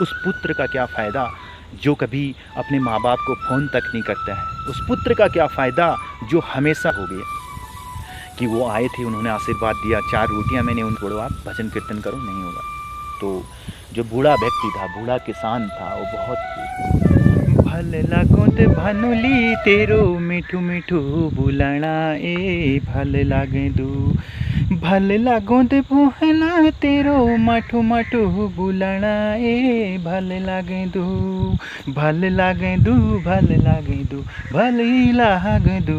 उस पुत्र का क्या फ़ायदा जो कभी अपने माँ बाप को फ़ोन तक नहीं करता है। उस पुत्र का क्या फ़ायदा जो हमेशा हो गया कि वो आए थे, उन्होंने आशीर्वाद दिया, 4 रोटियाँ मैंने उनको बोलो आप भजन कीर्तन करो, नहीं होगा। तो जो बूढ़ा व्यक्ति था, बूढ़ा किसान था, वो बहुत भल लागो ते भानुली तेरो मीठू मीठू बुलाना ए भल लागे दू भल लागो ते भोहना तेरो माठू माठू बुलाना ए भल लागे दू भल लागे दू भल लागे दू भल ही लागे दू।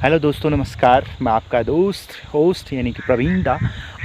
हेलो दोस्तों, नमस्कार। मैं आपका दोस्त होस्ट यानी कि प्रवीण दा।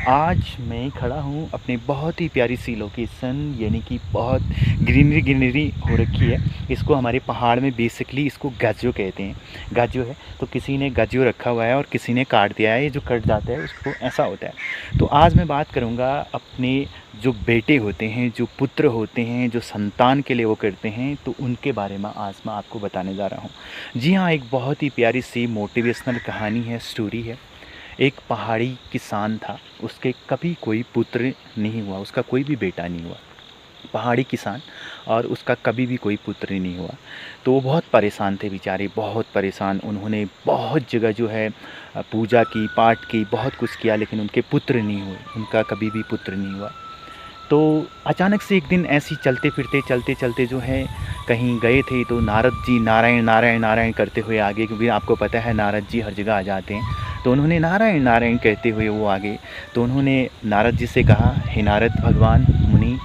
आज मैं खड़ा हूँ अपने बहुत ही प्यारी सी लोकेशन, यानी कि बहुत ग्रीनरी हो रखी है। इसको हमारे पहाड़ में बेसिकली इसको गाजो कहते हैं। गाजो है तो किसी ने गाजो रखा हुआ है और किसी ने काट दिया है। ये जो कट जाता है उसको ऐसा होता है। तो आज मैं बात करूँगा अपने जो बेटे होते हैं, जो पुत्र होते हैं, जो संतान के लिए वो करते हैं, तो उनके बारे में आज मैं आपको बताने जा रहा हूँ। जी हाँ, एक बहुत ही प्यारी सी मोटिवेशनल कहानी है, स्टोरी है। एक पहाड़ी किसान था, उसके कभी कोई पुत्र नहीं हुआ, उसका कोई भी बेटा नहीं हुआ। पहाड़ी किसान, और उसका कभी भी कोई पुत्र नहीं हुआ। तो वो बहुत परेशान थे बेचारे, बहुत परेशान। उन्होंने बहुत जगह जो है पूजा की, पाठ की, बहुत कुछ किया, लेकिन उनके पुत्र नहीं हुए, उनका कभी भी पुत्र नहीं हुआ। तो अचानक से एक दिन ऐसे ही चलते चलते जो है कहीं गए थे, तो नारद जी नारायण नारायण नारायण करते हुए आगे, क्योंकि आपको पता है नारद जी हर जगह आ जाते हैं। तो उन्होंने नारायण नारायण कहते हुए वो आगे, तो उन्होंने नारद जी से कहा, हे नारद भगवान मुनि,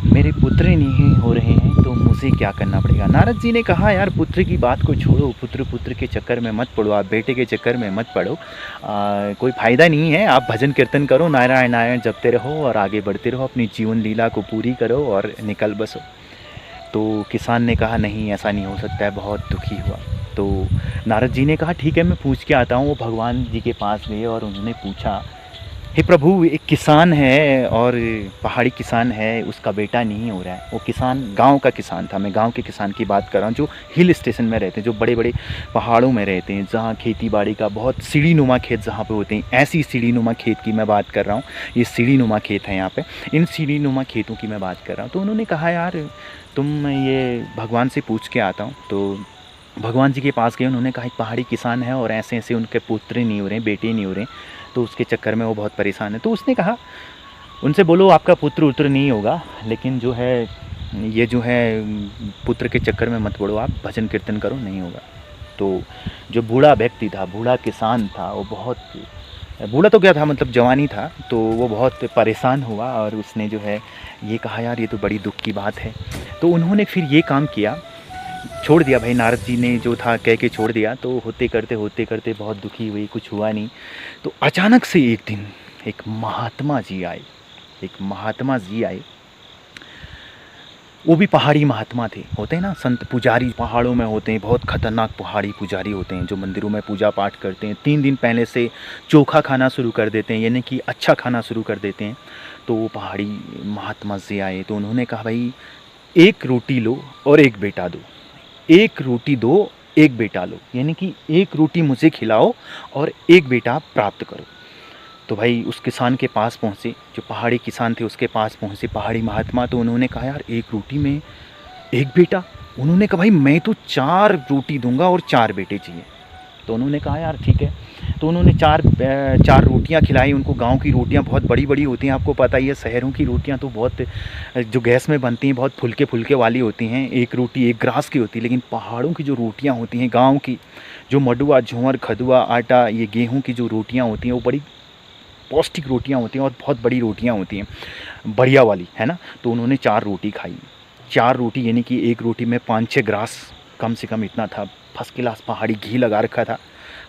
मेरे पुत्र नहीं हो रहे हैं, तो मुझे क्या करना पड़ेगा। नारद जी ने कहा, यार पुत्र की बात को छोड़ो, पुत्र के चक्कर में मत पड़ो, आप बेटे के चक्कर में मत पड़ो, कोई फ़ायदा नहीं है। आप भजन कीर्तन करो, नारायण नारायण जपते रहो और आगे बढ़ते रहो, अपनी जीवन लीला को पूरी करो और निकल बसो। तो किसान ने कहा, नहीं ऐसा नहीं हो सकता है, बहुत दुखी हुआ। तो नारद जी ने कहा, ठीक है मैं पूछ के आता हूँ। वो भगवान जी के पास गए और उन्होंने पूछा, हे प्रभु, एक किसान है और पहाड़ी किसान है, उसका बेटा नहीं हो रहा है। वो किसान गांव का किसान था, मैं गांव के किसान की बात कर रहा हूँ, जो हिल स्टेशन में रहते हैं, जो बड़े बड़े पहाड़ों में रहते हैं, जहाँ खेती बाड़ी का बहुत सीढ़ी नुमा खेत जहाँ पे होते हैं, ऐसी सीढ़ी नुमा खेत की मैं बात कर रहा हूँ। ये सीढ़ी नुमा खेत है यहाँ पे, इन सीढ़ी नुमा खेतों की मैं बात कर रहा हूँ। तो उन्होंने कहा, यार तुम ये भगवान से पूछ के आता हूँ। तो भगवान जी के पास गए, उन्होंने कहा, एक पहाड़ी किसान है और ऐसे ऐसे उनके पुत्र नहीं हो रहे, बेटे नहीं हो रहे, तो उसके चक्कर में वो बहुत परेशान है। तो उसने कहा, उनसे बोलो आपका पुत्र उत्र नहीं होगा, लेकिन जो है ये जो है पुत्र के चक्कर में मत पड़ो, आप भजन कीर्तन करो, नहीं होगा। तो जो बूढ़ा व्यक्ति था, बूढ़ा किसान था, वो बहुत बूढ़ा तो क्या था, मतलब जवानी था, तो वो बहुत परेशान हुआ और उसने जो है ये कहा, यार ये तो बड़ी दुख की बात है। तो उन्होंने फिर ये काम किया, छोड़ दिया। भाई नारद जी ने जो था कह के छोड़ दिया। तो होते करते बहुत दुखी हुई, कुछ हुआ नहीं। तो अचानक से एक दिन एक महात्मा जी आए, एक महात्मा जी आए। वो भी पहाड़ी महात्मा थे, होते हैं ना संत पुजारी, पहाड़ों में होते हैं, बहुत खतरनाक पहाड़ी पुजारी होते हैं, जो मंदिरों में पूजा पाठ करते हैं। 3 दिन पहले से चोखा खाना शुरू कर देते हैं, यानी कि अच्छा खाना शुरू कर देते हैं। तो वो पहाड़ी महात्मा जी आए, तो उन्होंने कहा, भाई 1 रोटी लो और 1 बेटा दो, 1 रोटी दो, 1 बेटा लो, यानी कि 1 रोटी मुझे खिलाओ और 1 बेटा प्राप्त करो। तो भाई उस किसान के पास पहुँचे, जो पहाड़ी किसान थे उसके पास पहुँचे पहाड़ी महात्मा। तो उन्होंने कहा, यार 1 रोटी में 1 बेटा। उन्होंने कहा, भाई मैं तो 4 रोटी दूंगा और 4 बेटे चाहिए। तो उन्होंने कहा, यार ठीक है। तो उन्होंने 4 रोटियां खिलाई उनको। गांव की रोटियां बहुत बड़ी बड़ी होती हैं, आपको पता ही है। शहरों की रोटियां तो बहुत जो गैस में बनती हैं, बहुत फुलके फुलके वाली होती हैं, 1 रोटी 1 ग्रास की होती है। लेकिन पहाड़ों की जो रोटियां होती हैं, गांव की, जो मडुआ झोंवर खदुआ आटा, ये गेहूं की जो रोटियां होती हैं, वो बड़ी पौष्टिक रोटियां होती हैं और बहुत बड़ी रोटियां होती हैं, बढ़िया वाली, है ना। तो उन्होंने 4 रोटी खाई। 4 रोटी यानी कि 1 रोटी में 5-6 ग्रास, कम से कम इतना था। फर्स्ट क्लास पहाड़ी घी लगा रखा था,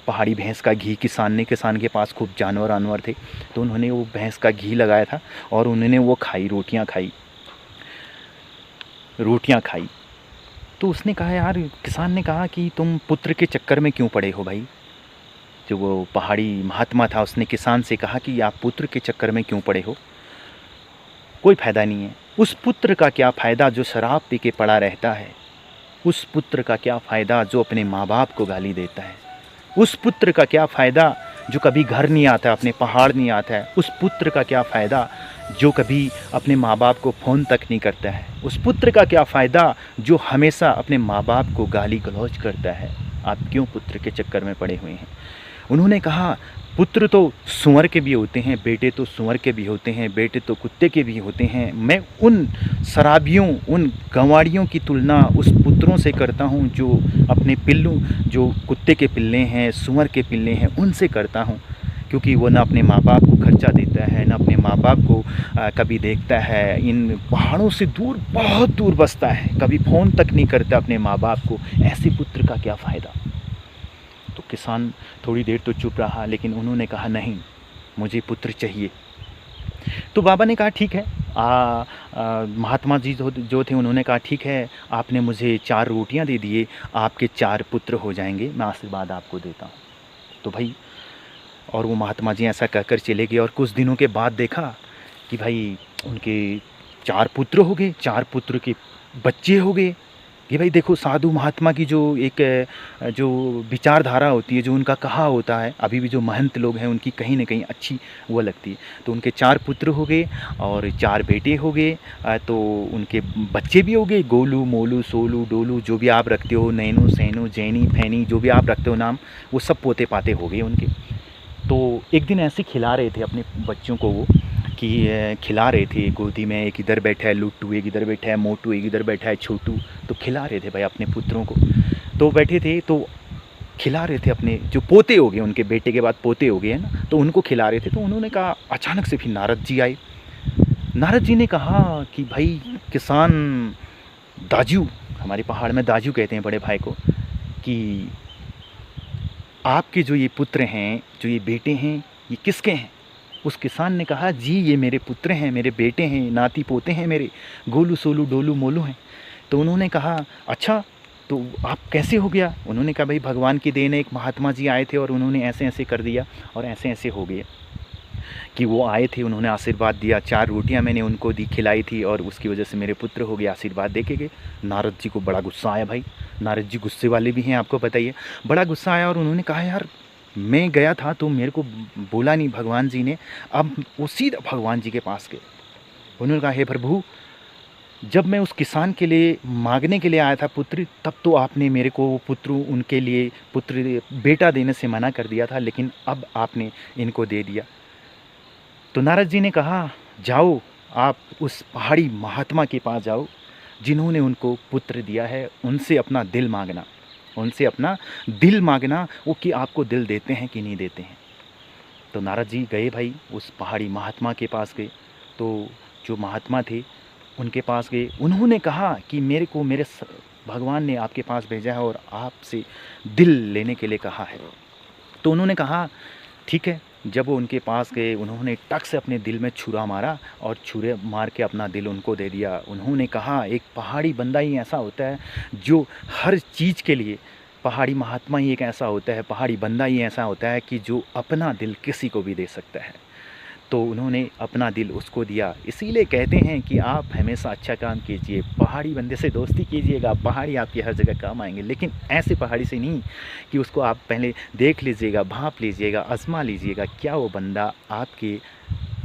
पहाड़ी भैंस का घी। किसान के पास खूब जानवर वानवर थे, तो उन्होंने वो भैंस का घी लगाया था और उन्होंने वो खाई, रोटियां खाई। तो उसने कहा, यार किसान ने कहा कि तुम पुत्र के चक्कर में क्यों पड़े हो भाई। जो वो पहाड़ी महात्मा था उसने किसान से कहा कि आप पुत्र के चक्कर में क्यों पड़े हो, कोई फ़ायदा नहीं है। उस पुत्र का क्या फ़ायदा जो शराब पी के पड़ा रहता है, उस पुत्र का क्या फ़ायदा जो अपने माँ बाप को गाली देता है, उस पुत्र का क्या फ़ायदा जो कभी घर नहीं आता, अपने पहाड़ नहीं आता है, उस पुत्र का क्या फ़ायदा जो कभी अपने माँ बाप को फ़ोन तक नहीं करता है, उस पुत्र का क्या फ़ायदा जो हमेशा अपने माँ बाप को गाली गलौज करता है। आप क्यों पुत्र के चक्कर में पड़े हुए हैं? उन्होंने कहा, पुत्र तो सूअर के भी होते हैं, बेटे तो सूअर के भी होते हैं, बेटे तो कुत्ते के भी होते हैं। मैं उन शराबियों, उन गंवाड़ियों की तुलना उस पुत्रों से करता हूँ जो अपने पिल्लू, जो कुत्ते के पिल्ले हैं, सूअर के पिल्ले हैं, उनसे करता हूँ। क्योंकि वो ना अपने माँ बाप को खर्चा देता है, ना अपने माँ बाप को कभी देखता है, इन पहाड़ों से दूर, बहुत दूर बसता है, कभी फ़ोन तक नहीं करता अपने माँ बाप को। ऐसे पुत्र का क्या फ़ायदा? तो किसान थोड़ी देर तो चुप रहा, लेकिन उन्होंने कहा, नहीं, मुझे पुत्र चाहिए। तो बाबा ने कहा, ठीक है। महात्मा जी जो थे उन्होंने कहा, ठीक है, आपने मुझे 4 रोटियां दे दिए, आपके 4 पुत्र हो जाएंगे, मैं आशीर्वाद आपको देता हूँ। तो भाई, और वो महात्मा जी ऐसा कहकर चले गए। और कुछ दिनों के बाद देखा कि भाई उनके 4 पुत्र हो गए, 4 पुत्र के बच्चे हो गए। कि भाई देखो, साधु महात्मा की जो एक जो विचारधारा होती है, जो उनका कहा होता है, अभी भी जो महंत लोग हैं उनकी कहीं ना कहीं अच्छी वो लगती है। तो उनके 4 पुत्र हो गए और 4 बेटे हो गए। तो उनके बच्चे भी हो गए, गोलू, मोलू, सोलू, डोलू, जो भी आप रखते हो, नैनू, सैनू, जैनी, फैनी, जो भी आप रखते हो नाम, वो सब पोते पाते हो गए उनके। तो एक दिन ऐसे खिला रहे थे अपने बच्चों को, वो कि खिला रहे थे गोदी में, एक इधर बैठा है लुट्टू, एक इधर बैठा है मोटू, एक इधर बैठा है छोटू। तो खिला रहे थे भाई अपने पुत्रों को। तो बैठे थे, तो खिला रहे थे अपने जो पोते हो गए, उनके बेटे के बाद पोते हो गए हैं ना, तो उनको खिला रहे थे। तो उन्होंने कहा, अचानक से फिर नारद जी आए। नारद जी ने कहा कि भाई किसान दाजू, हमारे पहाड़ में दाजू कहते हैं बड़े भाई को, कि आपके जो ये पुत्र हैं, जो ये बेटे हैं, ये किसके हैं? उस किसान ने कहा, जी ये मेरे पुत्र हैं, मेरे बेटे हैं, नाती पोते हैं मेरे, गोलू, सोलू, डोलू, मोलू हैं। तो उन्होंने कहा, अच्छा, तो आप कैसे हो गया? उन्होंने कहा, भाई भगवान की देन है, एक महात्मा जी आए थे और उन्होंने ऐसे ऐसे कर दिया और ऐसे ऐसे हो गए। कि वो आए थे, उन्होंने आशीर्वाद दिया, 4 रोटियां मैंने उनको दी, खिलाई थी, और उसकी वजह से मेरे पुत्र हो गए, आशीर्वाद दे के गए। नारद जी को बड़ा गुस्सा आया भाई। नारद जी गुस्से वाले भी हैं, आपको बताइए। बड़ा गुस्सा आया और उन्होंने कहा, यार मैं गया था तो मेरे को बोला नहीं भगवान जी ने। अब वो सीधा भगवान जी के पास गए। उन्होंने कहा, हे प्रभु, जब मैं उस किसान के लिए मांगने के लिए आया था पुत्र, तब तो आपने मेरे को पुत्र, उनके लिए पुत्र, बेटा देने से मना कर दिया था, लेकिन अब आपने इनको दे दिया। तो नारद जी ने कहा, जाओ आप उस पहाड़ी महात्मा के पास जाओ जिन्होंने उनको पुत्र दिया है, उनसे अपना दिल मांगना, उनसे अपना दिल मांगना, वो कि आपको दिल देते हैं कि नहीं देते हैं। तो नारद जी गए भाई, उस पहाड़ी महात्मा के पास गए। तो जो महात्मा थे उनके पास गए। उन्होंने कहा कि मेरे को मेरे भगवान ने आपके पास भेजा है और आपसे दिल लेने के लिए कहा है। तो उन्होंने कहा, ठीक है। जब वो उनके पास गए, उन्होंने टक से अपने दिल में छुरा मारा और छुरे मार के अपना दिल उनको दे दिया। उन्होंने कहा, एक पहाड़ी बंदा ही ऐसा होता है जो हर चीज़ के लिए, पहाड़ी महात्मा ही एक ऐसा होता है, पहाड़ी बंदा ही ऐसा होता है कि जो अपना दिल किसी को भी दे सकता है। तो उन्होंने अपना दिल उसको दिया। इसीलिए कहते हैं कि आप हमेशा अच्छा काम कीजिए, पहाड़ी बंदे से दोस्ती कीजिएगा, पहाड़ी आपकी हर जगह काम आएंगे। लेकिन ऐसे पहाड़ी से नहीं कि उसको आप पहले देख लीजिएगा, भांप लीजिएगा, आजमा लीजिएगा, क्या वो बंदा आपके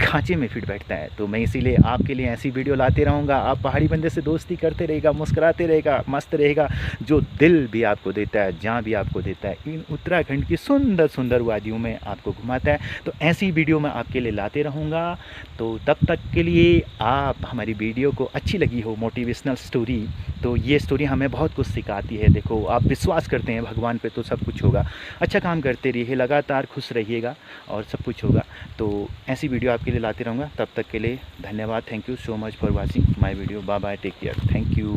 खांचे में फिट बैठता है। तो मैं इसीलिए आपके लिए ऐसी वीडियो लाते रहूँगा। आप पहाड़ी बंदे से दोस्ती करते रहेगा, मुस्कुराते रहेगा, मस्त रहेगा, जो दिल भी आपको देता है, जहाँ भी आपको देता है, इन उत्तराखंड की सुंदर सुंदर वादियों में आपको घुमाता है। तो ऐसी वीडियो मैं आपके लिए लाते रहूँगा। तो तब तक के लिए, आप हमारी वीडियो को अच्छी लगी हो, मोटिवेशनल स्टोरी, तो ये स्टोरी हमें बहुत कुछ सिखाती है। देखो, आप विश्वास करते हैं भगवान पे तो सब कुछ होगा। अच्छा काम करते रहिए, लगातार खुश रहिएगा और सब कुछ होगा। तो ऐसी वीडियो आपके लिए लाते रहूँगा। तब तक के लिए धन्यवाद। Thank you so much for watching my video. Bye bye, take care, thank you.